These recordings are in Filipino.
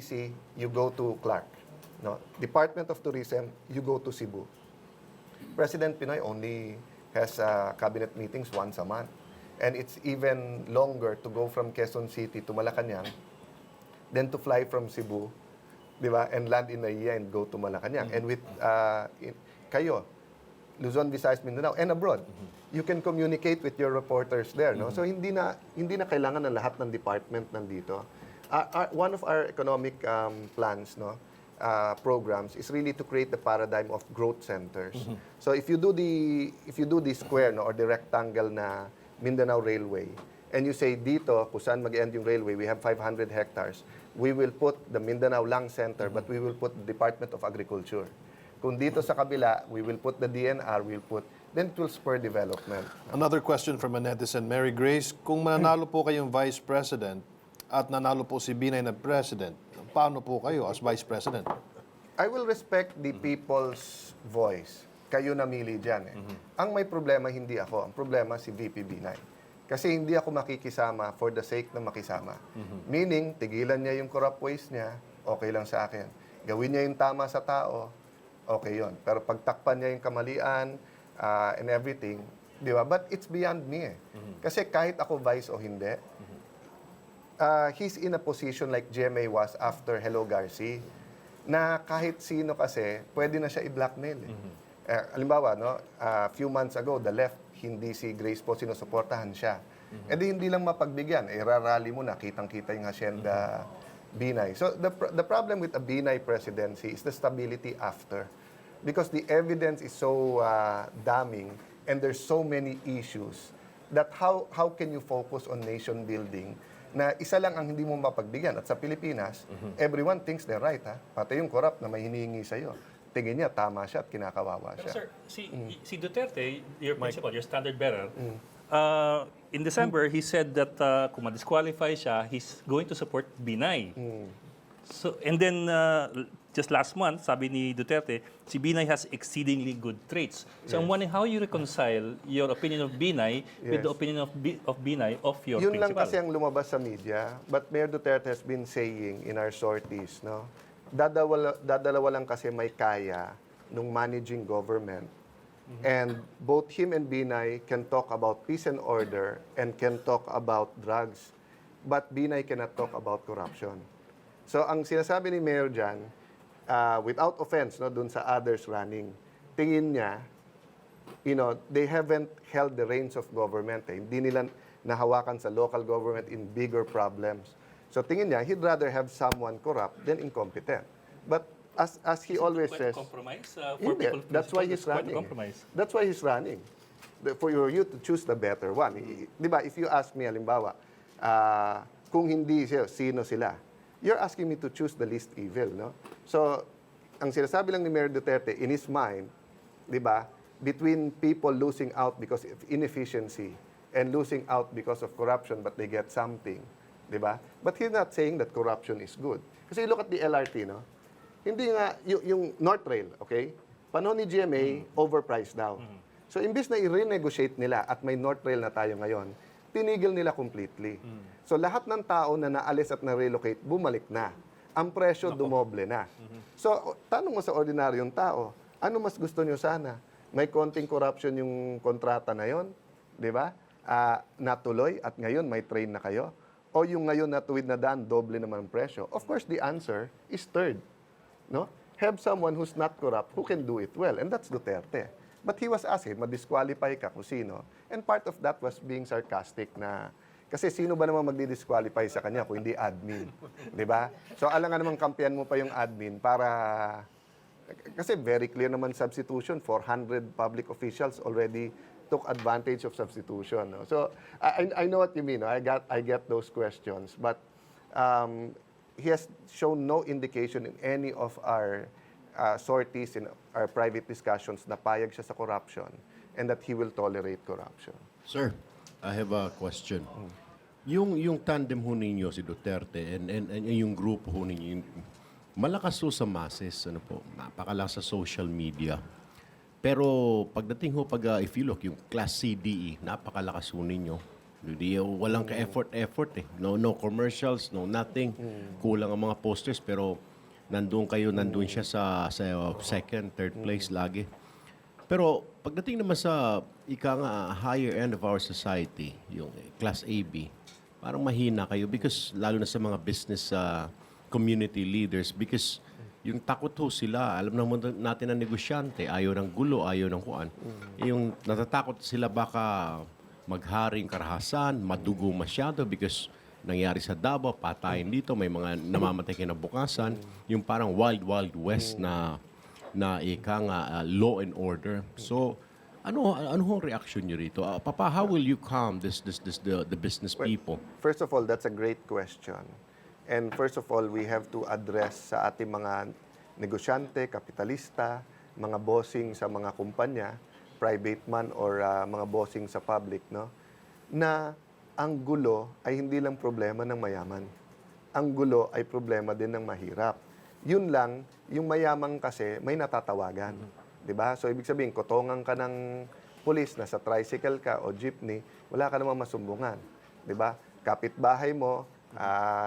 DTC, you go to Clark. No? Department of Tourism, you go to Cebu. President Pinoy only has cabinet meetings once a month. And it's even longer to go from Quezon City to Malacanang than to fly from Cebu, di ba, and land in Naiya and go to Malacanang. And with kayo, Luzon, Visayas, Mindanao, and abroad, you can communicate with your reporters there. No? So hindi na kailangan ng lahat ng department nandito. One of our economic plans, no, programs is really to create the paradigm of growth centers. So if you do the square, no, or the rectangle na Mindanao Railway, and you say dito kung saan mag-end yung railway, we have 500 hectares, we will put the Mindanao Lang Center, but we will put the Department of Agriculture. Kung dito sa kabila, we will put the DNR, then it will spur development. Another question from a netizen, Mary Grace, kung mananalo po kayong Vice President at nanalo po si Binay na President, paano po kayo as Vice President? I will respect the people's voice. Kayo namili dyan. Ang may problema, hindi ako. Ang problema, si VP Binay. Kasi hindi ako makikisama for the sake na makisama. Meaning, tigilan niya yung corrupt ways niya, okay lang sa akin. Gawin niya yung tama sa tao, okay yon. Pero pagtakpan niya yung kamalian and everything, di ba? But it's beyond me eh. Kasi kahit ako vice o hindi, he's in a position like GMA was after Hello Garci, na kahit sino kasi, pwede na siya i-blackmail eh. Halimbawa, no, a few months ago, the left, hindi si Grace po sinusuportahan siya. E di hindi lang mapagbigyan. Rarally mo na, kitang-kita yung hacienda Binay. So the problem with a Binay presidency is the stability after. Because the evidence is so damning and there's so many issues that how can you focus on nation building na isa lang ang hindi mo mapagbigyan. At sa Pilipinas, everyone thinks they're right. Ha? Pati yung corrupt na may hinihingi sa'yo. Tingin niya, tama siya at kinakawawa Pero siya. sir, si Duterte, your principal, your standard bearer, in December, he said that kung ma-disqualify siya, he's going to support Binay. So, and then, just last month, sabi ni Duterte, si Binay has exceedingly good traits. So I'm wondering how you reconcile your opinion of Binay with the opinion of Binay of your Yun lang principal. kasi ang lumabas sa media, but Mayor Duterte has been saying in our sorties, no, dadalawa lang kasi may kaya nung managing government. And both him and Binay can talk about peace and order and can talk about drugs. But Binay cannot talk about corruption. So ang sinasabi ni Mayor dyan, without offense no, dun sa others running, tingin niya, they haven't held the reins of government. Hindi nila nahawakan sa local government in bigger problems. So tingin niya, he'd rather have someone corrupt than incompetent. But as he always says, compromise for hindi, people. that's why he's running. That's why he's running. For you to choose the better one. Di ba, if you ask me, halimbawa, kung hindi siya, sino sila? You're asking me to choose the least evil, no? So, ang sinasabi lang ni Mayor Duterte, in his mind, di ba, between people losing out because of inefficiency and losing out because of corruption but they get something, di ba? But he's not saying that corruption is good. Kasi look at the LRT, no? Hindi nga, yung North Rail, okay? Panahon ni GMA, overpriced daw. So, imbis na i-renegotiate nila at may North Rail na tayo ngayon, tinigil nila completely. So, lahat ng tao na naalis at na-relocate, bumalik na. Ang presyo, dumoble na. So, tanong mo sa ordinaryong tao, ano mas gusto nyo sana? May konting corruption yung kontrata na yon, di ba? Natuloy at ngayon may train na kayo? O yung ngayon na tuwid na daan, doble naman ang presyo? Of course, the answer is third. No? Have someone who's not corrupt who can do it well. And that's Duterte. But he was asked, ma-disqualify ka kung sino. And part of that was being sarcastic na, kasi sino ba naman magdi-disqualify sa kanya kung hindi admin? Di ba? So alangan naman kampiyan mo pa yung admin para, kasi very clear naman substitution. 400 public officials already took advantage of substitution. No? So I know what you mean. No? I get those questions. But he has shown no indication in any of our sorties, in our private discussions, na payag siya sa corruption and that he will tolerate corruption. Sir, I have a question. Yung tandem ho ninyo, si Duterte, and yung grupo ho ninyo, malakas ho sa masses, ano po, napakalakas sa social media. Pero pagdating ho, if you look, yung Class CDE, napakalakas ho ninyo. Hindi, walang ka-effort eh. No commercials, no nothing. Kulang ang mga posters pero nandun siya sa second, third place lagi. Pero pagdating naman sa higher end of our society, yung class AB, parang mahina kayo because lalo na sa mga business community leaders because yung takot ho sila, alam naman natin ang negosyante, ayaw ng gulo, ayaw ng kuan. Yung natatakot sila baka magharing karahasan, madugo masyado because nangyari sa Davao, patayin dito, may mga namamatay kinabukasan, yung parang wild west na law and order. So, ano hong reaction niyo rito? Papa, how will you calm the business people? First of all, that's a great question. And first of all, we have to address sa ating mga negosyante, kapitalista, mga bossing sa mga kumpanya, private man or mga bossing sa public, no? Na ang gulo ay hindi lang problema ng mayaman. Ang gulo ay problema din ng mahirap. Yun lang, yung mayaman kasi may natatawagan. 'Di ba? So ibig sabihin, kotongan ka ng pulis, nasa tricycle ka o jeepney, wala ka namang masumbungan. 'Di ba? Kapitbahay mo,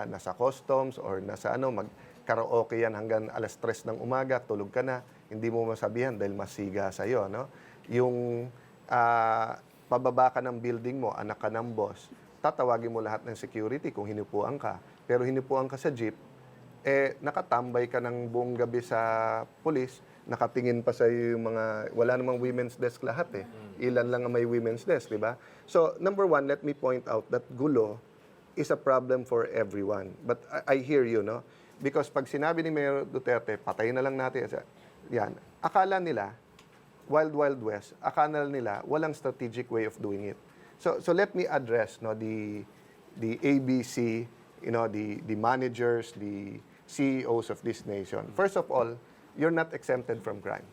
nasa customs or nasa mag-karaoke yan hanggang alas 3 ng umaga, tulog ka na, hindi mo masabihan dahil masiga sa'yo, no? Yung pababa ka ng building mo, anak ka ng boss, tatawagin mo lahat ng security kung hinupuan ka. Pero hinupuan ka sa jeep, nakatambay ka ng buong gabi sa pulis, nakatingin pa sa yung mga, wala namang women's desk lahat eh. Ilan lang ang may women's desk, di ba? So, number one, let me point out that gulo is a problem for everyone. But I hear you, no? Because pag sinabi ni Mayor Duterte, patayin na lang natin. Yan. Akala nila, Wild West, akala nila walang strategic way of doing it. So let me address the ABC, the managers, the CEOs of this nation. First of all, you're not exempted from crime.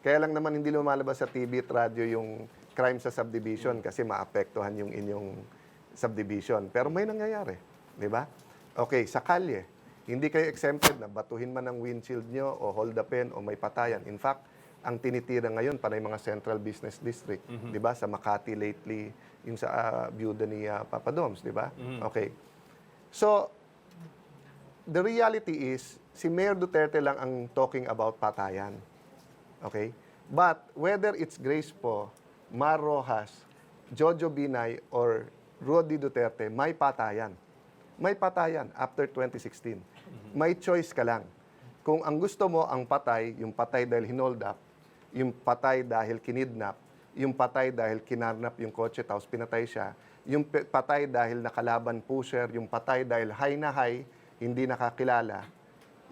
Kaya lang naman hindi lumalabas sa TV at radyo yung crime sa subdivision kasi maapektuhan yung inyong subdivision. Pero may nangyayari, di ba? Okay, sa kalye, hindi kayo exempted na batuhin man ang windshield nyo o hold upin o may patayan. In fact, ang tinitira ngayon panay mga Central Business District, di ba? Sa Makati lately, yung sa byuda ni Papa Doms, di ba? Okay. So, the reality is, si Mayor Duterte lang ang talking about patayan. Okay? But whether it's Grace Poe, Mar Rojas, Jojo Binay, or Rodi Duterte, may patayan. May patayan after 2016. May choice ka lang. Kung ang gusto mo ang patay, yung patay dahil hinold up, yung patay dahil kinidnap, yung patay dahil kinarnap yung kotse tapos pinatay siya, yung patay dahil nakalaban pusher, yung patay dahil high na high, hindi nakakilala,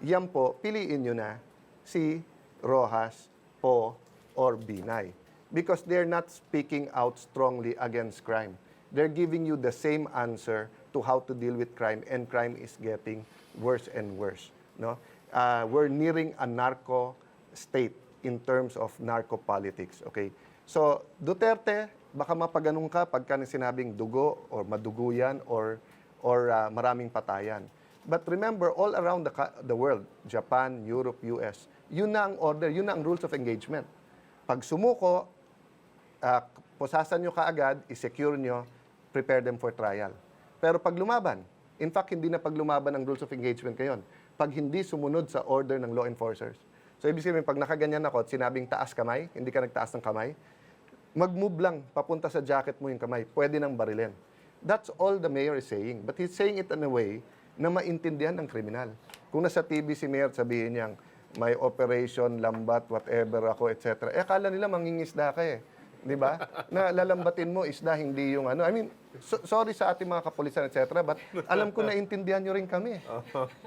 yan po, piliin nyo na si Rojas, Poe, or Binay. Because they're not speaking out strongly against crime. They're giving you the same answer to how to deal with crime, and crime is getting worse and worse. No? We're nearing a narco state in terms of narco politics. Okay? So, Duterte, baka mapaganong ka pagka sinabing dugo or madugo yan or maraming patayan. But remember, all around the world, Japan, Europe, US, yun na ang order, yun na ang rules of engagement. Pag sumuko, posasan nyo kaagad, i-secure nyo, prepare them for trial. Pero pag lumaban, in fact, hindi na pag lumaban ang rules of engagement ngayon. Pag hindi sumunod sa order ng law enforcers. So, ibig sabihin, pag nakaganyan ako at sinabing taas kamay, hindi ka nagtaas ng kamay, mag-move lang, papunta sa jacket mo yung kamay, pwede nang barilin. That's all the mayor is saying. But he's saying it in a way na maintindihan ng kriminal. Kung nasa TV si mayor, sabihin niyang, may operation, lambat, whatever ako, etc. Akala nila mangingisda ka eh. Di ba? Na lalambatin mo isda, hindi yung I mean, sorry sa ating mga kapulisan, etc. But alam ko na intindihan nyo rin kami.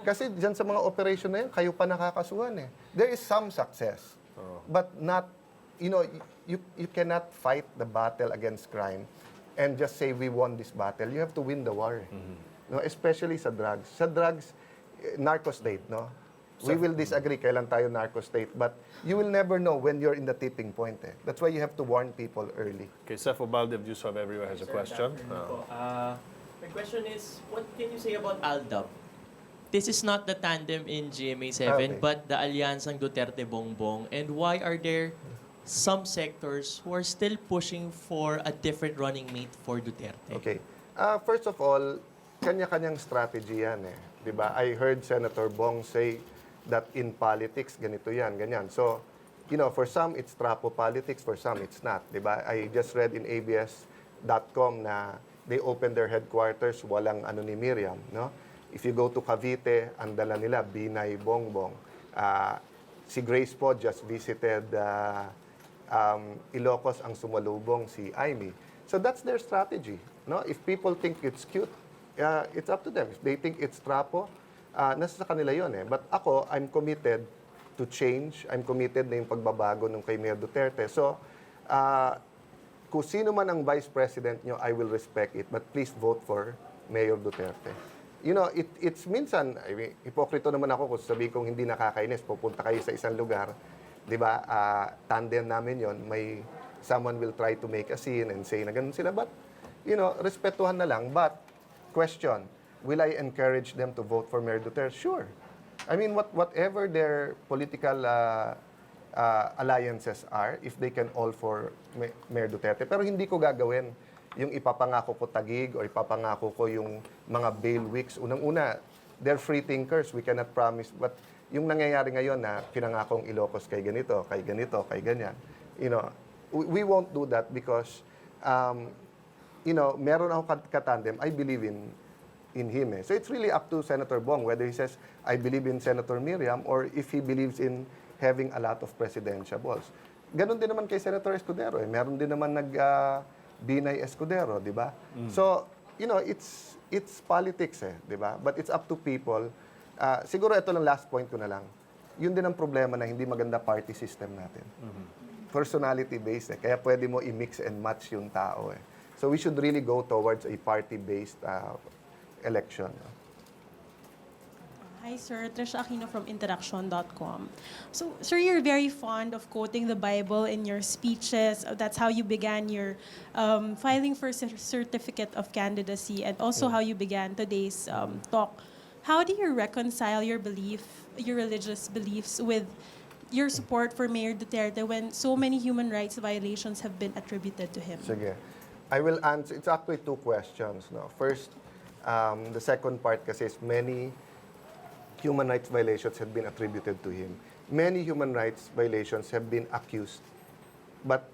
Kasi dyan sa mga operation na yan, kayo pa nakakasuhan eh. There is some success. But not, you cannot fight the battle against crime and just say we won this battle. You have to win the war. No, especially sa drugs. Sa drugs, narco state, no? We will disagree kailan tayo narco state, but you will never know when you're in the tipping point. Eh. That's why you have to warn people early. Okay, Seth Obalde of News of Everywhere has a question. My question is, what can you say about ALDAB? This is not the tandem in GMA7, Okay. but the Alyansang Duterte Bongbong. And why are there some sectors who are still pushing for a different running mate for Duterte? Okay. First of all, kanya-kanyang strategy yan eh. Di ba? I heard Senator Bong say that in politics, ganito yan, ganyan. So, for some, it's trapo politics, for some, it's not. Di ba? I just read in ABS.com na they opened their headquarters, walang ano ni Miriam, no? If you go to Cavite, ang dala nila, Binay Bongbong. Si Grace po just visited Ilocos, ang sumalubong si Amy. So that's their strategy. No? If people think it's cute, it's up to them. If they think it's trapo, nasa sa kanila yun eh. But ako, I'm committed to change. I'm committed na yung pagbabago ng kay Mayor Duterte. So, kung sino man ang vice president nyo, I will respect it. But please vote for Mayor Duterte. It's minsan, hipokrito naman ako kung sabihin kong hindi nakakainis, pupunta kayo sa isang lugar, di ba, tandem namin yon, may someone will try to make a scene and say na ganun sila. But, respetuhan na lang. But, question, will I encourage them to vote for Mayor Duterte? Sure. I mean, whatever their political alliances are, if they can all for Mayor Duterte. Pero hindi ko gagawin yung ipapangako ko tagig o ipapangako ko yung mga bail weeks. Unang-una, they're free thinkers. We cannot promise. But yung nangyayari ngayon na pinangakong Ilocos kay ganito, kay ganito, kay ganyan, we won't do that because, meron akong katandem. I believe in him. Eh. So it's really up to Senator Bong whether he says, I believe in Senator Miriam or if he believes in having a lot of presidential balls. Ganon din naman kay Senator Escudero. Eh. Meron din naman Binay Escudero, di ba? So, it's politics eh, di ba? But it's up to people. Siguro ito lang last point ko na lang. Yun din ang problema na hindi maganda party system natin. Personality-based eh. Kaya pwede mo i-mix and match yung tao eh. So we should really go towards a party-based election. Hi, sir. Trisha Aquino from Interaction.com. So, sir, you're very fond of quoting the Bible in your speeches. That's how you began your filing for certificate of candidacy and also how you began today's talk. How do you reconcile your religious beliefs with your support for Mayor Duterte when so many human rights violations have been attributed to him? Sige. I will answer. It's actually two questions. No? First, the second part kasi is many human rights violations have been attributed to him. Many human rights violations have been accused. But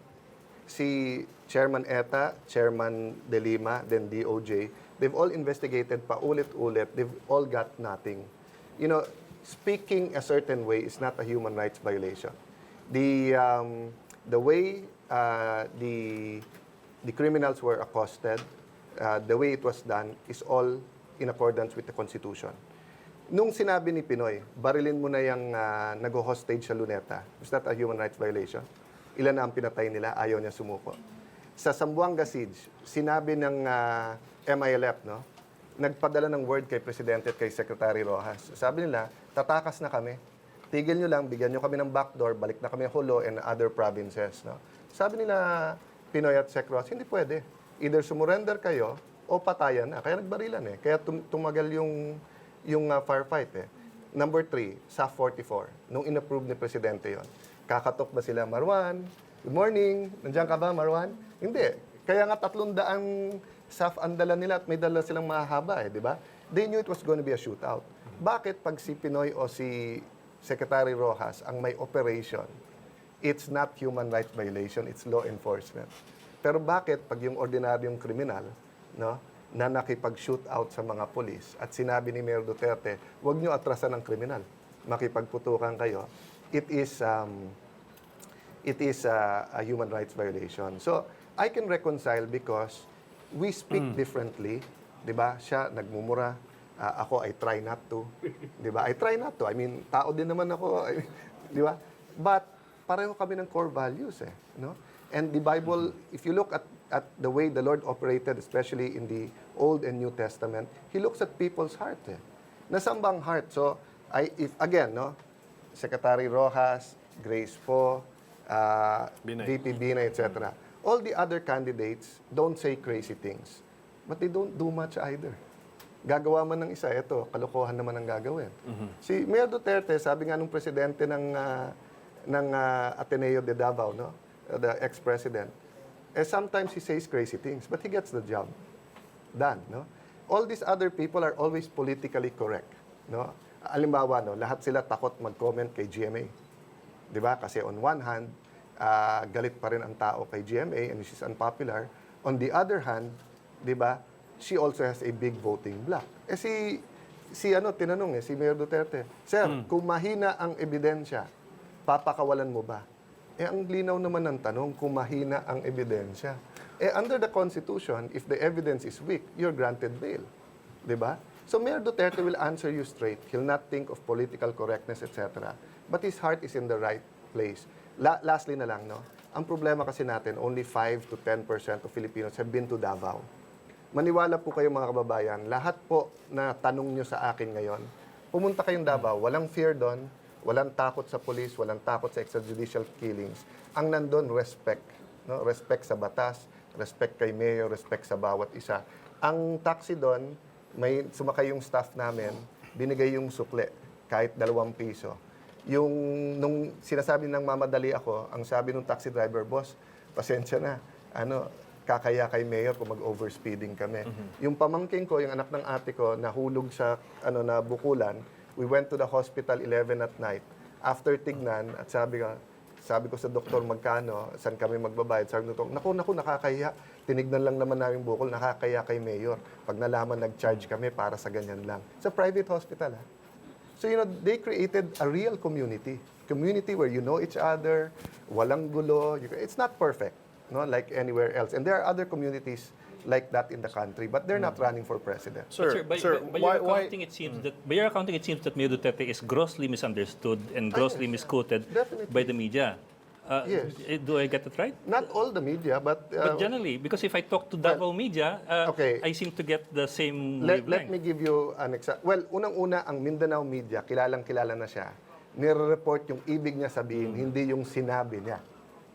si Chairman ETA, Chairman De Lima, then DOJ, they've all investigated paulit-ulit. They've all got nothing. Speaking a certain way is not a human rights violation. The way the criminals were accosted, the way it was done is all in accordance with the Constitution. Nung sinabi ni Pinoy, barilin mo na yung nag-hostage sa Luneta, is that a human rights violation? Ilan na ang pinatay nila, ayaw niya sumuko. Sa Zamboanga Siege, sinabi ng MILF, no? Nagpadala ng word kay Presidente at kay Secretary Rojas. Sabi nila, tatakas na kami. Tigil nyo lang, bigyan nyo kami ng backdoor, balik na kami Jolo and other provinces. No? Sabi nila, Pinoy at Sec Rojas, hindi pwede. Either sumurrender kayo o patayan na. Kaya nagbarilan eh. Kaya tumagal yung firefight eh. Number 3, SAF 44. Nung inapprove ni Presidente yon, kakatok ba sila, Marwan? Good morning. Nandiyan ka ba, Marwan? Hindi. Kaya nga 300 SAF ang dala nila at may dala silang mahaba eh, di ba? They knew it was going to be a shootout. Bakit pag si Pinoy o si Secretary Rojas ang may operation, it's not human rights violation, it's law enforcement. Pero bakit pag yung ordinaryong kriminal, no, na nakipag-shoot out sa mga polis at sinabi ni Mayor Duterte, huwag nyo atrasan ng kriminal, makipagputukan kayo, it is a human rights violation. So, I can reconcile because we speak differently, 'di ba? Siya nagmumura, ako I try not to, 'di ba? I try not to. I mean, tao din naman ako, 'di ba? But pareho kami ng core values eh, no? And the Bible, if you look at the way the Lord operated, especially in the Old and New Testament, He looks at people's heart eh. Nasaan bang heart? So, if again, no, Secretary Rojas, Grace Po, Binay. VP Binay, etc. All the other candidates don't say crazy things, but they don't do much either. Gagawa man ng isa, ito, kalokohan naman ang gagawin. Si Mayor Duterte, sabi nga nung presidente ng Ateneo de Davao, no? The ex-president, sometimes he says crazy things, but he gets the job. done, no? All these other people are always politically correct, no? Halimbawa, no, lahat sila takot mag-comment kay GMA. 'Di ba? Kasi on one hand, galit pa rin ang tao kay GMA and she's unpopular. On the other hand, 'di ba? She also has a big voting block. Eh tinanong si Mayor Duterte, "Sir, kung mahina ang ebidensya, papakawalan mo ba?" Eh ang linaw naman ng tanong, kung mahina ang ebidensya. Eh under the Constitution, if the evidence is weak, you're granted bail. 'Di ba? So Mayor Duterte will answer you straight. He'll not think of political correctness, etc. But his heart is in the right place. Lastly na lang, no? Ang problema kasi natin, only 5 to 10% of Filipinos have been to Davao. Maniwala po kayo mga kababayan, lahat po na tanong nyo sa akin ngayon, pumunta kayong Davao, walang fear doon, walang takot sa police, walang takot sa extrajudicial killings. Ang nandun, respect. No? Respect sa batas, respect kay mayor, respect sa bawat isa. Ang taxi doon, may sumakay yung staff namin, binigay yung sukle, kahit 2 piso. Nung sinasabi ng mamadali ako, ang sabi ng taxi driver, "Boss, pasensya na. Kakaya kay mayor kung mag-overspeeding kami." Yung pamangking ko, yung anak ng ate ko, nahulog sa na bukulan. We went to the hospital 11 at night. After tignan, at sabi ko sa doktor, "Magkano? Saan kami magbabayad?" Sabi ng doktor, naku, nakakahiya. Tinignan lang naman namin bukol, nakakahiya kay mayor. Pag nalaman, nag-charge kami para sa ganyan lang. Sa private hospital, ha? So, they created a real community. Community where you know each other, walang gulo. It's not perfect, no, like anywhere else. And there are other communities like that in the country, but they're not running for president. Sir, by your accounting, it seems that Mayor Duterte is grossly misunderstood and grossly misquoted Definitely. by the media. Yes. Do I get it right? Not all the media, but But generally, because if I talk to Davao media, okay. I seem to get the same let wavelength. me give you an example. Well, unang-una, ang Mindanao media, kilalang-kilala na siya. Nire-report yung ibig niya sabihin, hindi yung sinabi niya.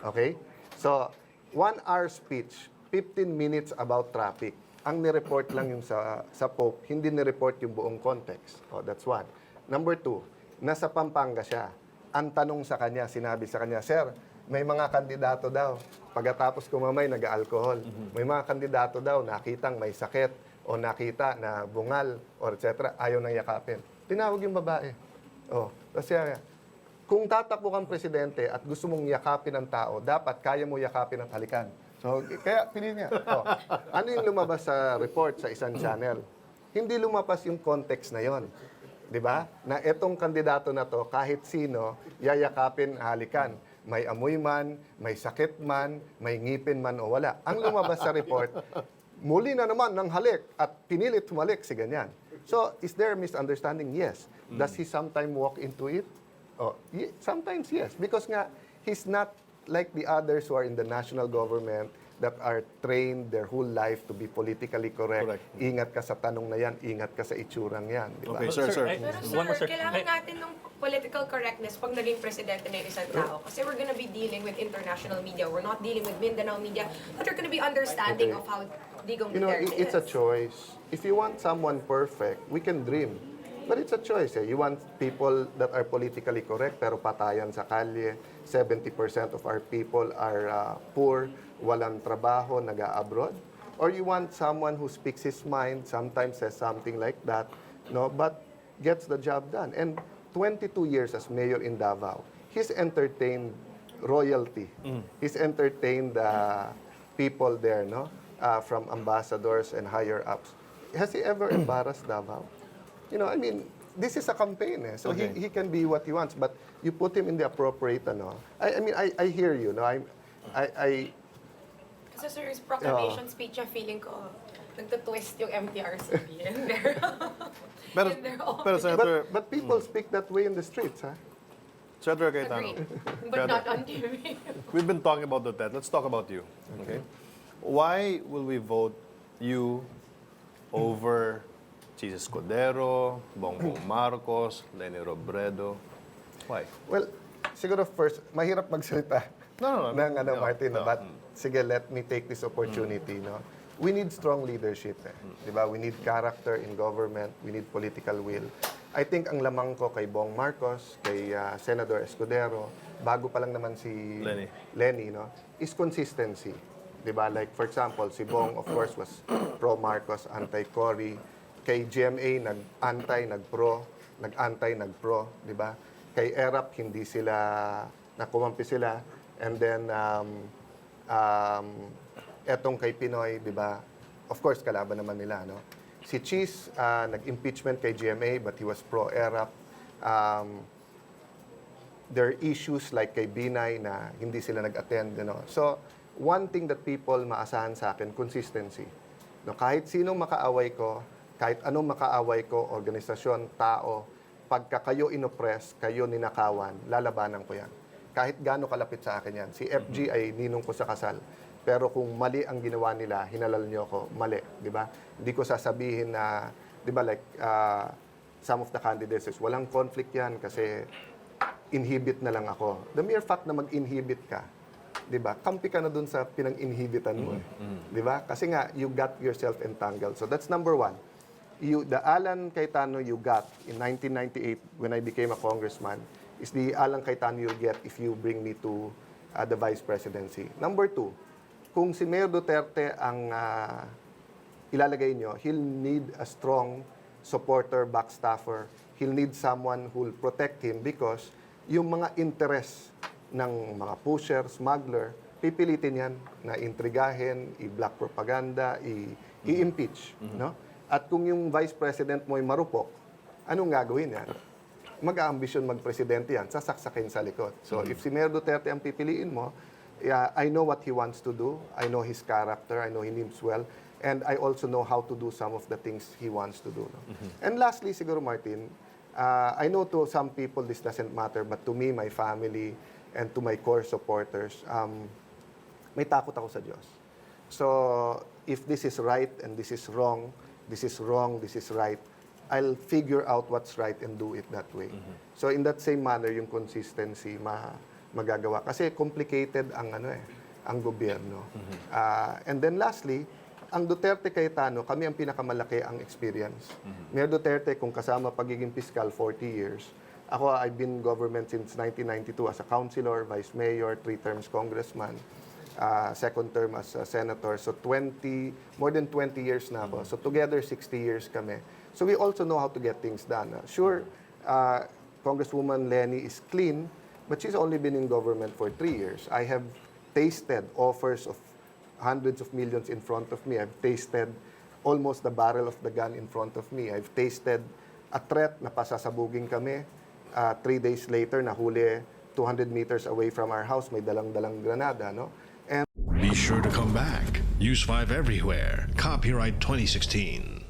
Okay? So, 1-hour speech, 15 minutes about traffic. Ang nireport lang yung sa Pope, hindi nireport yung buong context. Oh, that's one. Number 2, nasa Pampanga siya. Ang tanong sa kanya, sinabi sa kanya, "Sir, may mga kandidato daw. Pagkatapos kumamay, nag-alcohol. May mga kandidato daw, nakitang may sakit o nakita na bungal or etc. Ayaw nang yakapin." Tinawag yung babae. Oh, kasi kung tatakbo kang presidente at gusto mong yakapin ang tao, dapat kaya mo yakapin ang halikan. So, kaya pinili niya. Oh, ano yung lumabas sa report sa isang channel? Hindi lumabas yung context na yon. 'Di ba? Na etong kandidato na to, kahit sino, yayakapin, halikan. May amoy man, may sakit man, may ngipin man o wala. Ang lumabas sa report, muli na naman ng halik at pinilit humalik si ganyan. So, is there a misunderstanding? Yes. Does he sometimes walk into it? Oh, sometimes yes. Because nga, he's not like the others who are in the national government that are trained their whole life to be politically correct. Ingat ka sa tanong na yan, ingat ka sa itsurang yan. Di ba? Okay, sir. Pero One more, sir, sir. kailangan natin ng political correctness pag naging presidente na yung isang tao. Kasi we're gonna be dealing with international media. We're not dealing with Mindanao media. But we're gonna be understanding of how Digong Duterte It's a is. choice. If you want someone perfect, we can dream. But it's a choice. You want people that are politically correct pero patayan sa kalye. 70% of our people are poor, walang trabaho, nag-abroad. Or you want someone who speaks his mind, sometimes says something like that, no, but gets the job done. And 22 years as mayor in Davao, he's entertained royalty. He's entertained people there, no, from ambassadors and higher ups. Has he ever embarrassed Davao? I mean, this is a campaign, so Okay. he can be what he wants, but you put him in the appropriate, I hear you, no, I Kasi sir, his proclamation speech, feeling ko, nagtatwist yung MTRCB. And they're, Pero, and they're all pero Senator, but people speak that way in the streets, ha? Senator Cayetano, agreed. But not on TV. we've been talking about Duterte. Let's talk about you. Okay. Why will we vote you over Jesus Escudero, Bongbong Marcos, Leni Robredo? Why? Well, siguro first, mahirap magsalita No. ng No, Martin, no. but sige, let me take this opportunity, no? We need strong leadership, di ba? We need character in government, we need political will. I think ang lamang ko kay Bong Marcos, kay Senator Escudero, bago pa lang naman si Leni. Leni, no? Is consistency. Di ba? Like, for example, si Bong, of course, was pro-Marcos, anti-Cory. Kay GMA, nag-anti, nag-pro. Nag-anti, nag-pro. Di ba? Kay ERAP, hindi sila, nakumampi sila. And then, etong kay Pinoy, di ba? Of course, kalaban naman nila, no? Si Cheese, nag-impeachment kay GMA, but he was pro-ERAP. There are issues like kay Binay na hindi sila nag-attend, you know. So, one thing that people maasahan sa akin, consistency. No, kahit sinong makaaway ko, kahit anong makaaway ko, organisasyon, tao, pagka kayo inoppress, kayo ninakawan, lalabanan ko yan. Kahit gaano kalapit sa akin yan. Si FG ay ninong ko sa kasal. Pero kung mali ang ginawa nila, hinalal niyo ako, mali, di ba? Hindi ko sasabihin na, di ba, like, some of the candidates is, walang conflict yan kasi inhibit na lang ako. The mere fact na mag-inhibit ka, di ba? Kampi ka na dun sa pinang-inhibitan mo. Di ba? Kasi nga, you got yourself entangled. So that's number one. The Alan Cayetano you got in 1998 when I became a congressman is the Alan Cayetano you'll get if you bring me to the vice presidency. Number two, kung si Mayor Duterte ang ilalagay nyo, he'll need a strong supporter, backstaffer. He'll need someone who'll protect him because yung mga interest ng mga pusher, smuggler, pipilitin yan na intrigahin, i-black propaganda, i-impeach. No? At kung yung vice president mo ay marupok, anong gagawin yan? Mag-aambisyon mag-presidente yan, sasaksakin sa likod. So if si Mayor Duterte ang pipiliin mo, I know what he wants to do. I know his character. I know he means well. And I also know how to do some of the things he wants to do. No? And lastly, siguro, Martin, I know to some people this doesn't matter, but to me, my family, and to my core supporters, may takot ako sa Diyos. So, if this is right and this is wrong, this is wrong, this is right, I'll figure out what's right and do it that way. So, in that same manner, yung consistency, magagawa. Kasi complicated ang ang gobyerno. And then lastly, ang Duterte Cayetano, kami ang pinakamalaki ang experience. Mayor Duterte, kung kasama pagiging fiscal, 40 years. Ako, I've been in government since 1992 as a councilor, vice mayor, 3 terms congressman, second term as a senator. So more than 20 years na ako. So together, 60 years kami. So we also know how to get things done. Sure, Congresswoman Lenny is clean, but she's only been in government for 3 years. I have tasted offers of hundreds of millions in front of me. I've tasted almost the barrel of the gun in front of me. I've tasted a threat na pasasabugin kami. 3 days later, nahuli 200 meters away from our house, may dalang-dalang granada, no? Be sure to come back. Use 5 everywhere. Copyright 2016.